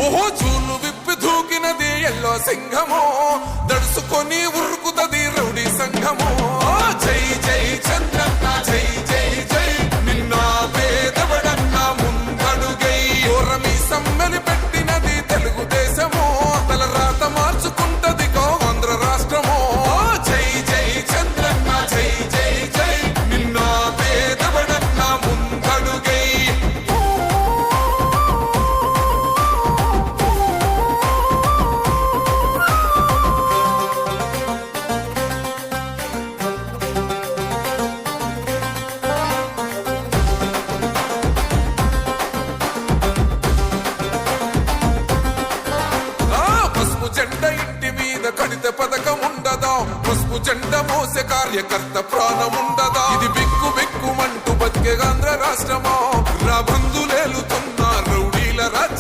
ఓహో చూలు విప్పి దూకినది ఎల్లో సింహము, దడుసుకొని ఉరుకుతది రౌడీ సంఘము. జై జై చంద్రన్న జై జై జై, నిన్న పేదవడన్న ముందడుగై. ఓరమి సమ్మెలి పెట్టినది తెలుగుదేశము, తల రాత మార్చుకుంటది ఆంధ్ర రాష్ట్రము. జై జై చంద్రన్న జై జై జై, నిన్న పేదవడన్న ముందడుగై. పసుపు జెండా ఇంటి మీద కడితే పథకం ఉండదా, పసుపు జెండా మోసే కార్యకర్త ప్రాణం ఉండదా. ఇది బిక్కు బిక్కుమంటూ బతికే ఆంధ్ర రాష్ట్రమా, రా బంధులే